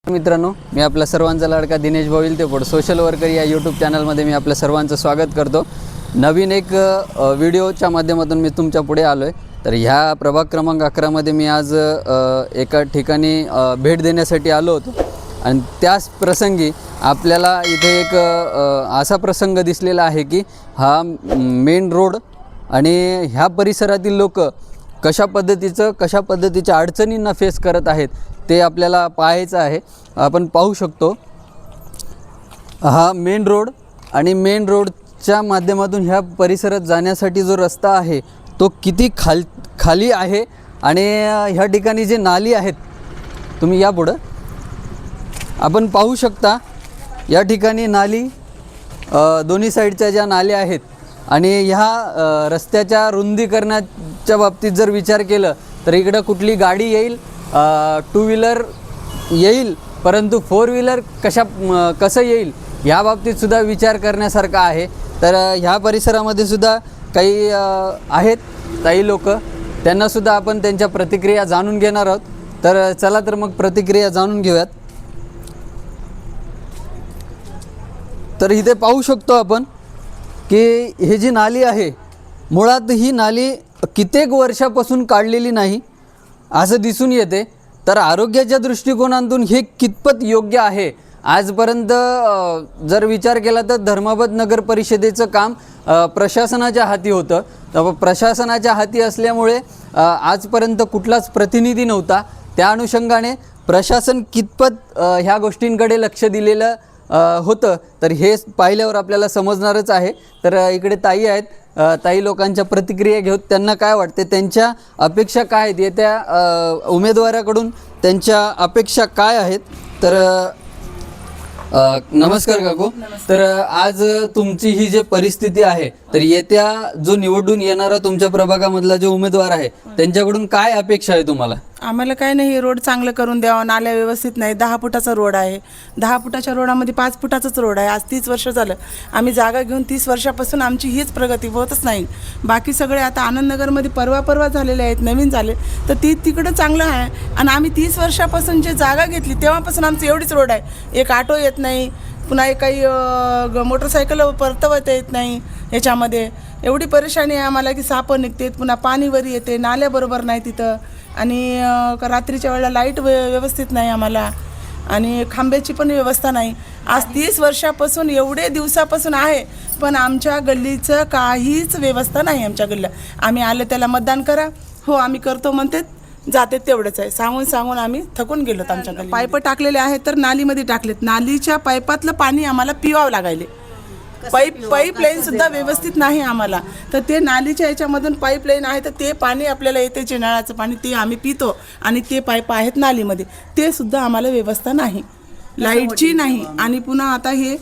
मित्रांनो, मी आपल्या सर्वांचा लाडका दिनेश भाऊ इलतेपड सोशल वर्कर या यूट्यूब चॅनलमध्ये मी आपल्या सर्वांचं स्वागत करतो। नवीन एक व्हिडिओच्या माध्यमातून मी तुमच्या पुढे आलो आहे। तर ह्या प्रभाग क्रमांक 11 मध्ये मी आज एका ठिकाणी भेट देण्यासाठी आलो होतो आणि त्याच प्रसंगी आपल्याला इथे एक असा प्रसंग दिसलेला आहे की हा मेन रोड आणि ह्या परिसरातील लोक कशा पद्धतीच्या अडचणींना फेस करत आहेत ते आपल्याला पाहायचं आहे। आपण पाहू शकतो हा मेन रोड आणि मेन रोडच्या माध्यमातून ह्या परिसरात जाण्यासाठी जो रस्ता आहे तो किती खाली आहे आणि ह्या ठिकाणी जे नाली आहेत तुम्ही या पुढं आपण पाहू शकता। या ठिकाणी नाली दोन्ही साईडच्या ज्या नाल्या आहेत आणि ह्या रस्त्याच्या रुंदीकरणाच्या बाबतीत जर विचार केलं तर इकडं कुठली गाडी येईल, टू व्हीलर येईल, परंतु फोर व्हीलर कसं येईल ह्या बाबतीत सुद्धा विचार करण्यासारखा आहे। तर ह्या परिसरामध्ये सुद्धा काही आहेत काही लोक, त्यांनासुद्धा आपण त्यांच्या प्रतिक्रिया जाणून घेणार आहोत। तर चला तर मग प्रतिक्रिया जाणून घेऊयात। तर इथे पाहू शकतो आपण की ही जी नाली आहे मुळात ही नाली कित्येक वर्षापासून काढलेली नाही असं दिसून येते। तर आरोग्याच्या दृष्टिकोनातून हे कितपत योग्य आहे आजपर्यंत जर विचार केला तर धर्माबाद नगर परिषदेचं काम प्रशासनाच्या हाती होतं। तर प्रशासनाच्या हाती असल्यामुळे आजपर्यंत कुठलाच प्रतिनिधी नव्हता। त्या अनुषंगाने प्रशासन कितपत ह्या गोष्टींकडे लक्ष दिलेलं होतं तर हे पाहिल्यावर आपल्याला समजणारच आहे। तर इकडे ताई आहेत, ताई लोकांच्या प्रतिक्रिया घेऊन त्यांना काय वाटते, त्यांच्या अपेक्षा काय आहेत, येत्या उमेदवाराकडून त्यांच्या अपेक्षा काय आहेत। तर नमस्कार काकू। तर आज तुमची ही जी परिस्थिती आहे तर येत्या जो निवडून येणारा तुमच्या प्रभागामधला जो उमेदवार आहे त्यांच्याकडून काय अपेक्षा आहे तुम्हाला? आम्हाला काय नाही, रोड चांगलं करून द्यावा, नाल्या व्यवस्थित नाही। 10 फुटाचा रोड आहे, 10 फुटाच्या रोडामध्ये 5 फुटाचाच रोड आहे। आज 30 वर्ष झालं आम्ही जागा घेऊन, 30 वर्षापासून आमची हीच प्रगती होतच नाही। बाकी सगळे आता आनंदनगरमध्ये परवा झालेले आहेत, नवीन झाले, तर तिकडं चांगलं आहे। आणि आम्ही 30 वर्षापासून जे जागा घेतली तेव्हापासून आमचं एवढीच रोड आहे। एक ऑटो येत नाही, पुन्हा काही मोटरसायकल परतवता येत नाही। याच्यामध्ये एवढी परेशानी आहे आम्हाला की साप निघते, पुन्हा पाणी वर येते, नाल्या बरोबर नाही तिथं, आणि रात्रीच्या वेळेला लाईट व्यवस्थित नाही आम्हाला, आणि खांब्याची पण व्यवस्था नाही। आज 30 वर्षापासून एवढे दिवसापासून आहे पण आमच्या गल्लीचं काहीच व्यवस्था नाही। आमच्या गल्लीला आम्ही आलं त्याला मतदान करा, हो आम्ही करतो म्हणते, जाते तेवढंच आहे। सांगून आम्ही थकून गेलोत। आमच्या गल्ली पाईप टाकलेले आहेत तर नालीमध्ये टाकलेत, नालीच्या पाईपातलं पाणी आम्हाला पिवावं लागायले। पाईपलाईन सुद्धा व्यवस्थित नाही आम्हाला, तर ते नालीच्या याच्यामधून पाईपलाईन आहे तर ते पाणी आपल्याला येते, जे नळाचं पाणी ते आम्ही पितो, आणि ते पाईप आहेत नालीमध्ये ते सुद्धा आम्हाला व्यवस्था नाही, लाईटची नाही। आणि पुन्हा आता हे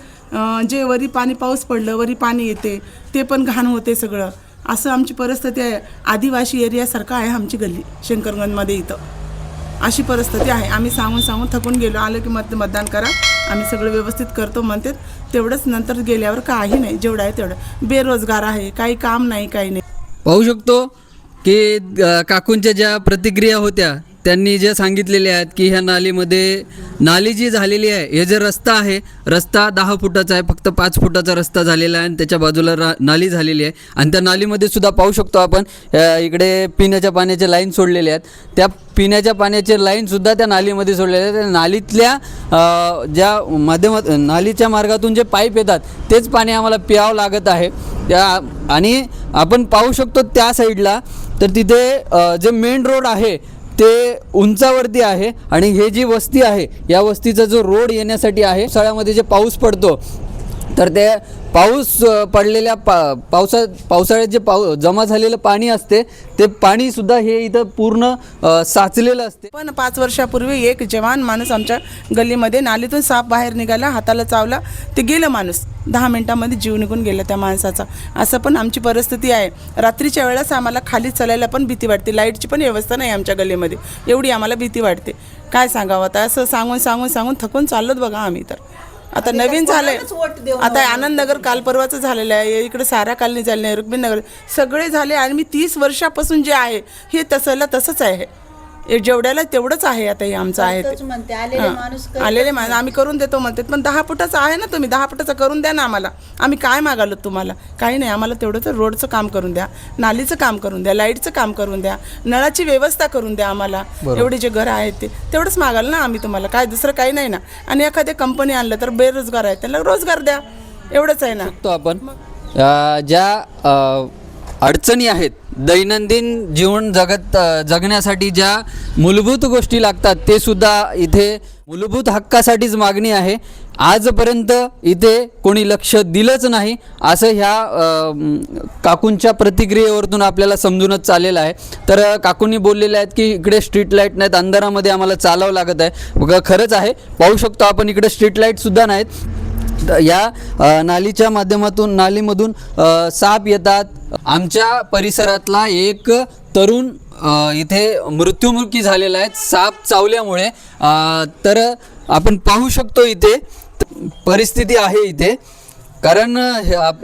जे वरी पाणी पाऊस पडलं वरी पाणी येते ते पण घाण होते सगळं, असं आमची परिस्थिती आहे। आदिवासी एरियासारखं आहे आमची गल्ली शंकरगंजमध्ये, इथं अशी परिस्थिती आहे। आम्ही सांगून थकून गेलो, आलं की मतदान करा, आम्ही सगळं व्यवस्थित करतो म्हणते, तेवढंच नंतर गेल्यावर काही नाही, जेवढं आहे तेवढं। बेरोजगार आहे, काही काम नाही, काही नाही। पाहू शकतो की काकूंच्या ज्या प्रतिक्रिया होत्या त्यांनी जे सांगितलेले आहेत की ह्या नाली जी झालेली आहे, हे जे रस्ता आहे, रस्ता 10 फुटाचा आहे, फक्त 5 फुटाचा रस्ता झालेला आहे आणि त्याच्या बाजूला नाली झालेली आहे। आणि त्या नालीमध्ये सुद्धा पाहू शकतो आपण इकडे पिण्याच्या पाण्याचे लाईन सोडलेले आहेत, त्या पिण्याच्या पाण्याचे लाईनसुद्धा त्या नालीमध्ये सोडलेले आहेत। नालीतल्या ज्या नालीच्या मार्गातून जे पाईप येतात तेच पाणी आम्हाला प्यावं लागत आहे। आणि आपण पाहू शकतो त्या साईडला तर तिथे जे मेन रोड आहे ते उंचावरती आहे आणि हे जी वस्ती आहे या वस्तीचा जो रोड येण्यासाठी आहे, पावसाळ्यामध्ये जे पाऊस पडतो तर ते पाऊस पडलेल्या पावसाळ्यात जे जमा झालेलं पाणी असते ते पाणी सुद्धा हे इथं पूर्ण साचलेलं असते। पण 5 वर्षापूर्वी एक जवान माणूस आमच्या गल्लीमध्ये नालीतून साप बाहेर निघाला, हाताला चावला, ते गेलं माणूस, 10 मिनिटांमध्ये जीव निघून गेला त्या माणसाचा। असं पण आमची परिस्थिती आहे। रात्रीच्या वेळेस आम्हाला खाली चालायला पण भीती वाटते, लाईटची पण व्यवस्था नाही आमच्या गल्लीमध्ये, एवढी आम्हाला भीती वाटते। काय सांगावं आता, असं सांगून थकून चाललोत बघा आम्ही। तर आता नवीन झालंय, आता आनंदनगर काल परवाचं झालेलं आहे, इकडे सारा कॉलनी झाले, रुक्मिणीनगर सगळे झाले, आणि मी 30 वर्षापासून जे आहे हे तसंच आहे। जेवढ्याला तेवढंच आहे आता हे आमचं आहे ते. म्हणते आलेले माणूस आलेले माणूस आम्ही करून देतो म्हणतात, पण 10 फुटाचं आहे ना, तुम्ही 10 फुटाचं करून द्या ना आम्हाला. आम्ही काय मागालो तुम्हाला? काही नाही, आम्हाला तेवढं तर रोडचं काम करून द्या, नालीचं काम करून द्या, लाईटचं काम करून द्या, नळाची व्यवस्था करून द्या आम्हाला. एवढे जे घर आहेत ते तेवढंच मागाल ना आम्ही तुम्हाला, काय दुसरं काही नाही ना. आणि एखाद्या कंपनी आणलं तर बेरोजगार आहेत त्यांना रोजगार द्या, एवढंच आहे ना. तो आपण ज्या अडचणी आहेत, दैनंदिन जीवन जगण्यासाठी ज्या मूलभूत गोष्टी लागतात ते सुद्धा इथे मूलभूत हक्कासाठीच मागणी आहे. आजपर्यंत इथे कोणी लक्ष दिलंच नाही असं ह्या काकूंच्या प्रतिक्रियेवरतून आपल्याला समजूनच चाललेलं आहे. तर काकूंनी बोललेले आहेत की इकडे स्ट्रीट लाईट नाहीत, अंधारामध्ये आम्हाला चालावं लागत आहे. खरंच आहे, पाहू शकतो आपण इकडे स्ट्रीट लाईटसुद्धा नाहीत. या नालीच्या माध्यमातून नालीमधून साप येतात. आमच्या परिसरातला एक तरुण इथे मृत्युमुखी झालेला आहे साप चावल्यामुळे. तर आपण पाहू शकतो इथे परिस्थिती आहे इथे, कारण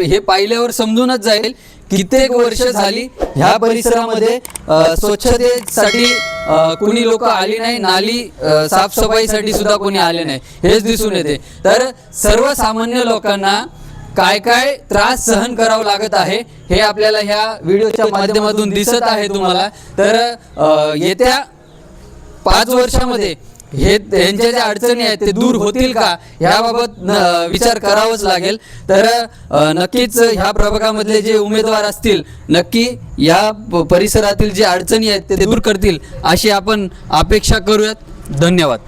हे पाहिल्यावर समजूनच जाईल कित्येक वर्ष झाली ह्या परिसरामध्ये स्वच्छतेसाठी कुणी लोक आली नाही, नाली साफसफाईसाठी सुद्धा कोणी आले नाही, हेच दिसून येते. तर सर्वसामान्य लोकांना काय काय त्रास सहन करावा लागत आहे हे आपल्याला ह्या व्हिडिओच्या माध्यमातून दिसत आहे तुम्हाला. तर येत्या 5 वर्षामध्ये यांच्या ज्या अडचणी आहेत ते दूर होतील का याबाबत विचार करावाच लागेल. तर नक्कीच ह्या प्रभागामधले जे उमेदवार असतील नक्की या परिसरातील जे अडचणी आहेत ते दूर करतील अशी आपण अपेक्षा करूयात. धन्यवाद.